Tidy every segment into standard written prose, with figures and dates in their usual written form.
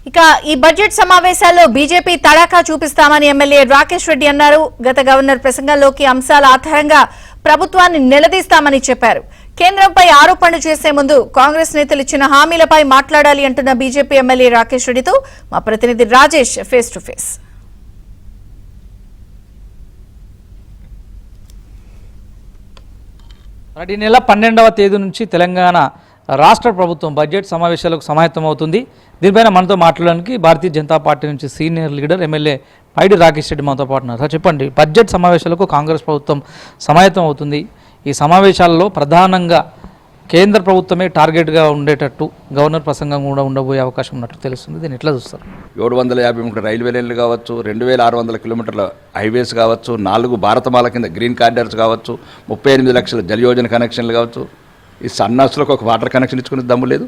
ఇక ఈ బడ్జెట్ సమావేశాల్లో బీజేపీ తడాఖా చూపిస్తామని ఎమ్మెల్యే రాకేష్ రెడ్డి అన్నారు. గత గవర్నర్ ప్రసంగంలోకి అంశాల ఆధారంగా ప్రభుత్వాన్ని నిలదీస్తామని చెప్పారు. కేంద్రంపై ఆరోపణలు చేసే ముందు కాంగ్రెస్ నేతలు ఇచ్చిన హామీలపై మాట్లాడాలి అంటున్న బీజేపీ ఎమ్మెల్యే రాకేష్ రెడ్డితో మా ప్రతినిధి రాజేష్ ఫేస్ టు ఫేస్. ఈ నెల 12వ తేదీ నుంచి తెలంగాణ రాష్ట్ర ప్రభుత్వం బడ్జెట్ సమావేశాలకు సమాయత్తమవుతుంది. దీనిపైన మనతో మాట్లాడడానికి భారతీయ జనతా పార్టీ నుంచి సీనియర్ లీడర్ ఎమ్మెల్యే పైడి రాకేష్ రెడ్డి మనతో పాటు ఉన్నారు. చెప్పండి, బడ్జెట్ సమావేశాలకు కాంగ్రెస్ ప్రభుత్వం సమాయత్తం అవుతుంది. ఈ సమావేశాల్లో ప్రధానంగా కేంద్ర ప్రభుత్వమే టార్గెట్గా ఉండేటట్టు గవర్నర్ ప్రసంగం కూడా ఉండబోయే అవకాశం ఉన్నట్టు తెలుస్తుంది. దీన్ని ఎట్లా చూస్తారు? 750 రైల్వే లైన్లు కావచ్చు, 2600 కిలోమీటర్ల హైవేస్ కావచ్చు, 4 భారతమాల కింద గ్రీన్ కారిడార్స్ కావచ్చు, 38 లక్షల జల యోజన కనెక్షన్లు కావచ్చు. ఈ సన్నాసులకు ఒక వాటర్ కనెక్షన్ ఇచ్చుకునే దమ్ము లేదు,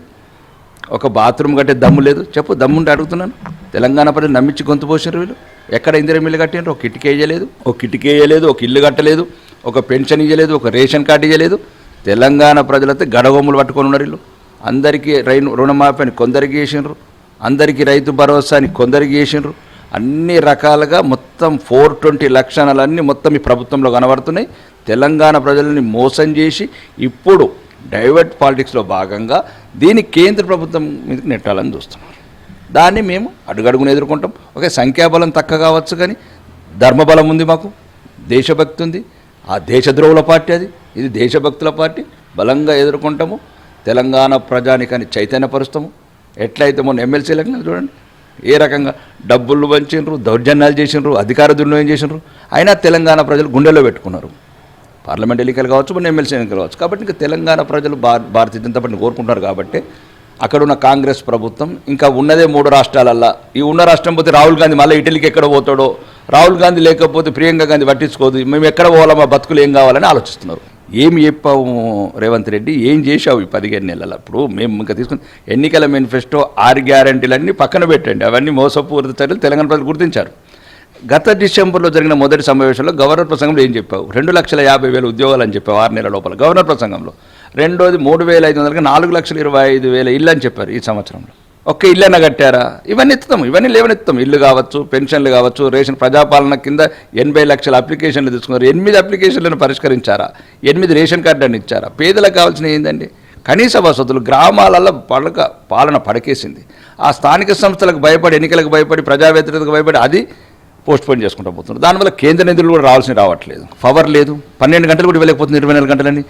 ఒక బాత్రూమ్ కట్టే దమ్ము లేదు. చెప్పు, దమ్ముంటే అడుగుతున్నాను. తెలంగాణ ప్రజలు నమ్మించి గొంతు పోసారు వీళ్ళు. ఎక్కడ ఇందిరా మిల్లు కట్టినారు? ఒక కిటికీ వేయలేదు, ఒక ఇల్లు కట్టలేదు, ఒక పెన్షన్ ఇవ్వలేదు, ఒక రేషన్ కార్డు ఇవ్వలేదు. తెలంగాణ ప్రజలైతే గడగొమ్ములు పట్టుకొని ఉన్నారు వీళ్ళు. అందరికీ రుణమాఫీ అని కొందరికి చేసినారు, అందరికీ రైతు భరోసా అని కొందరికి చేసినారు. అన్ని రకాలుగా మొత్తం 420 లక్షణాలన్నీ మొత్తం ఈ ప్రభుత్వంలో కనబడుతున్నాయి. తెలంగాణ ప్రజలని మోసం చేసి ఇప్పుడు డైవర్ట్ పాలిటిక్స్లో భాగంగా దీన్ని కేంద్ర ప్రభుత్వం మీదకి నెట్టాలని చూస్తున్నారు. దాన్ని మేము అడుగడుగును ఎదుర్కొంటాం. ఓకే, సంఖ్యాబలం తక్కువ కావచ్చు, కానీ ధర్మబలం ఉంది, మాకు దేశభక్తి ఉంది. ఆ దేశద్రోవుల పార్టీ అది, ఇది దేశభక్తుల పార్టీ. బలంగా ఎదుర్కొంటాము. తెలంగాణ ప్రజానికాన్ని చైతన్యపరుస్తాము. ఎట్లయితే మొన్న ఎమ్మెల్సీ ఎలక్షన్ చూడండి, ఏ రకంగా డబ్బులు పంచిండ్రు, దౌర్జన్యాలు చేసిండ్రు, అధికార దుర్వినియోగం చేసిండ్రు. అయినా తెలంగాణ ప్రజలు గుండెల్లో పెట్టుకున్నారు. పార్లమెంట్ ఎన్నికలు కావచ్చు, మొన్న ఎమ్మెల్సీ ఎన్నికలు కావచ్చు. కాబట్టి ఇంకా తెలంగాణ ప్రజలు భారతీయ జనతా పార్టీని కోరుకుంటున్నారు. కాబట్టి అక్కడున్న కాంగ్రెస్ ప్రభుత్వం ఇంకా ఉన్నదే 3 రాష్ట్రాలల్లో. ఈ ఉన్న రాష్ట్రం పోతే రాహుల్ గాంధీ మళ్ళీ ఇటలీకి ఎక్కడ పోతాడో, రాహుల్ గాంధీ లేకపోతే ప్రియాంక గాంధీ పట్టించుకోదు, మేము ఎక్కడ పోవాలా, మా బతుకులు ఏం కావాలని ఆలోచిస్తున్నారు. ఏమి చెప్పావు రేవంత్ రెడ్డి, ఏం చేశావు ఈ 15 నెలల? ఇప్పుడు మేము ఇంకా తీసుకుని ఎన్నికల మేనిఫెస్టో 6 గ్యారంటీలన్నీ పక్కన పెట్టండి. అవన్నీ మోసపూరిత చర్యలు తెలంగాణ ప్రజలు గుర్తించారు. గత డిసెంబర్లో జరిగిన మొదటి సమావేశంలో గవర్నర్ ప్రసంగంలో ఏం చెప్పావు? 2,50,000 ఉద్యోగాలు అని చెప్పావు 6 నెలల లోపల గవర్నర్ ప్రసంగంలో. రెండోది 3,500కి 4,25,000 ఇల్లు అని చెప్పారు. ఈ సంవత్సరంలో ఒక్క ఇల్లు అయినా కట్టారా? ఇవన్నీ ఎత్తుతాము, ఇవన్నీ లేవనెత్తాము. ఇల్లు కావచ్చు, పెన్షన్లు కావచ్చు, రేషన్ ప్రజాపాలన కింద 80 లక్షల అప్లికేషన్లు తీసుకున్నారు. 8 అప్లికేషన్లను పరిష్కరించారా? 8 రేషన్ కార్డులను ఇచ్చారా? పేదలకు కావాల్సిన ఏంటండి? కనీస వసతులు. గ్రామాలలో పాలన పడకేసింది. ఆ స్థానిక సంస్థలకు భయపడి, ఎన్నికలకు భయపడి, ప్రజా వ్యతిరేకతకు భయపడి అది పోస్ట్పోన్ చేసుకుంటూ పోతున్నారు. దానివల్ల కేంద్ర నిధులు కూడా రావట్లేదు. పవర్ లేదు, 12 గంటలు కూడా వెళ్ళకపోతుంది. 24 గంటలని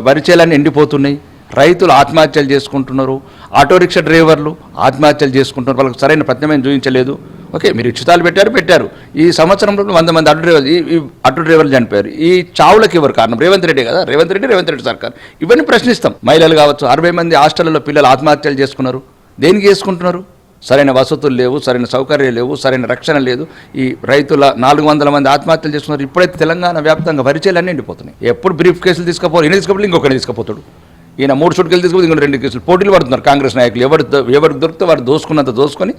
వరిచేలన్నీ ఎండిపోతున్నాయి. రైతులు ఆత్మహత్యలు చేసుకుంటున్నారు. ఆటో రిక్షా డ్రైవర్లు ఆత్మహత్యలు చేసుకుంటున్నారు. వాళ్ళకి సరైన ప్రత్యామ్నాయం చూపించలేదు. ఓకే, మీరు ఉచితాలు పెట్టారు. ఈ సంవత్సరంలో 100 మంది ఆటో డ్రైవర్లు చనిపోయారు. ఈ చావులకు ఎవరు కారణం? రేవంత్ రెడ్డి కదా. రేవంత్ రెడ్డి సర్కార్. ఇవన్నీ ప్రశ్నిస్తాం. మహిళలు కావచ్చు, 60 మంది హాస్టళ్లలో పిల్లలు ఆత్మహత్యలు చేసుకున్నారు. దేనికి చేసుకుంటున్నారు? సరైన వసతులు లేవు, సరైన సౌకర్యాలు లేవు, సరైన రక్షణ లేదు. ఈ రైతుల 400 మంది ఆత్మహత్యలు చేసుకున్నారు. ఇప్పుడైతే తెలంగాణ వ్యాప్తంగా వరిచేలన్నీ ఎండిపోతున్నాయి. ఎప్పుడు బ్రీఫ్ కేసులు తీసుకుపోవాలి, ఈయన తీసుకపోతే ఇంకొకరిని తీసుకుపోతాడు. ఈయన 3 సూట్కేలు తీసుకుపోతే ఇంకొక 2 కేసులు. పోటీలు పడుతున్నారు కాంగ్రెస్ నాయకులు. ఎవరికి దొరికితే వారు దోసుకున్నంత దోసుకొని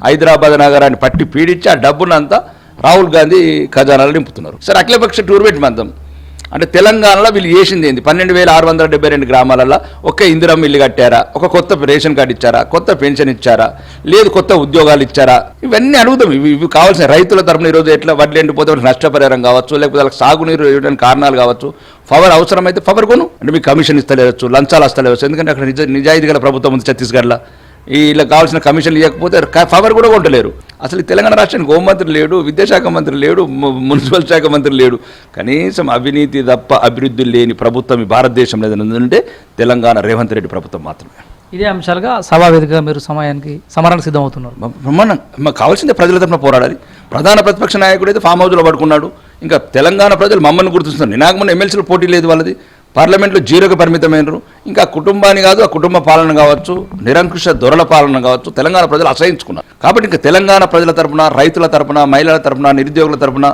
హైదరాబాద్ నగరాన్ని పట్టి పీడించి ఆ డబ్బునంతా రాహుల్ గాంధీ ఖజానాలు నింపుతున్నారు. సరే, అఖిలపక్ష టూర్ పెట్టి మందం అంటే తెలంగాణలో వీళ్ళు చేసింది ఏంది? 12,672 గ్రామాలలో ఒక్క ఇందిరమ్మ ఇల్లు కట్టారా? ఒక కొత్త రేషన్ కార్డు ఇచ్చారా? కొత్త పెన్షన్ ఇచ్చారా? లేదు కొత్త ఉద్యోగాలు ఇచ్చారా? ఇవన్నీ అడుగుదాం. ఇవి కావాల్సిన రైతుల తరఫున ఈరోజు ఎట్లా వడ్లు ఎండిపోతే వాళ్ళకి నష్టపరిహారం కావచ్చు, లేకపోతే వాళ్ళకి సాగునీరు ఇవ్వడానికి కారణాలు కావచ్చు. పవర్ అవసరమైతే పవర్ కొను అంటే మీకు కమిషన్ ఇస్తలేవచ్చు, లంచాలు వస్తలేవచ్చు. ఎందుకంటే అక్కడ నిజాయితీ గల ప్రభుత్వం ఉంది ఛత్తీస్గఢ్లో. ఇలా కావాల్సిన కమిషన్లు ఇవ్వకపోతే పవర్ కూడా కొంటలేరు. అసలు తెలంగాణ రాష్ట్రానికి హోంమంత్రి లేడు, విద్యాశాఖ మంత్రి లేడు, మున్సిపల్ శాఖ మంత్రి లేడు. కనీసం అవినీతి తప్ప అభివృద్ధి లేని ప్రభుత్వం ఈ భారతదేశంలో ఏదంటే తెలంగాణ రేవంత్ రెడ్డి ప్రభుత్వం మాత్రమే. ఇదే అంశాలుగా సభా వేదికగా మీరు సమరానికి సిద్ధమవుతున్నారు. మాకు కావాల్సిందే ప్రజల తరఫున పోరాడాలి. ప్రధాన ప్రతిపక్ష నాయకుడు అయితే ఫామ్ హౌస్లో పడుకున్నాడు. ఇంకా తెలంగాణ ప్రజలు మమ్మల్ని గుర్తిస్తున్నారు. నాకు మొన్న ఎమ్మెల్సీలో పోటీ లేదు వాళ్ళది. పార్లమెంట్లో 0కి పరిమితమైనరు. ఇంకా కుటుంబాన్ని కాదు, ఆ కుటుంబ పాలన కావచ్చు, నిరంకుశ దొరల పాలన కావచ్చు, తెలంగాణ ప్రజలు అసహించుకున్నారు. కాబట్టి ఇంకా తెలంగాణ ప్రజల తరపున, రైతుల తరపున, మహిళల తరపున, నిరుద్యోగుల తరపున,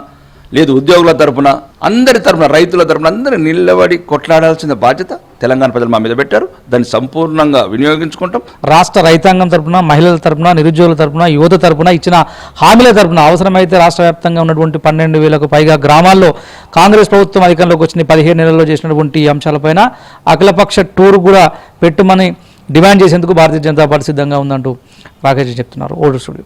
లేదు ఉద్యోగుల తరపున, అందరి తరపున, రైతుల తరపున అందరూ నిలబడి కొట్లాడాల్సిన బాధ్యత తెలంగాణ ప్రజలు మా మీద పెట్టారు. దాన్ని సంపూర్ణంగా వినియోగించుకుంటాం. రాష్ట్ర రైతాంగం తరపున, మహిళల తరపున, నిరుద్యోగుల తరపున, యువత తరపున ఇచ్చిన హామీల తరపున అవసరమైతే రాష్ట్ర వ్యాప్తంగా ఉన్నటువంటి 12,000కు పైగా గ్రామాల్లో కాంగ్రెస్ ప్రభుత్వం అధికారంలోకి వచ్చిన 15 నెలల్లో చేసినటువంటి అంశాలపైన అఖిలపక్ష టూర్ కూడా పెట్టుమని డిమాండ్ చేసేందుకు భారతీయ జనతా పార్టీ సిద్ధంగా ఉందంటూ రాకేష్ చెప్తున్నారు. Old studio.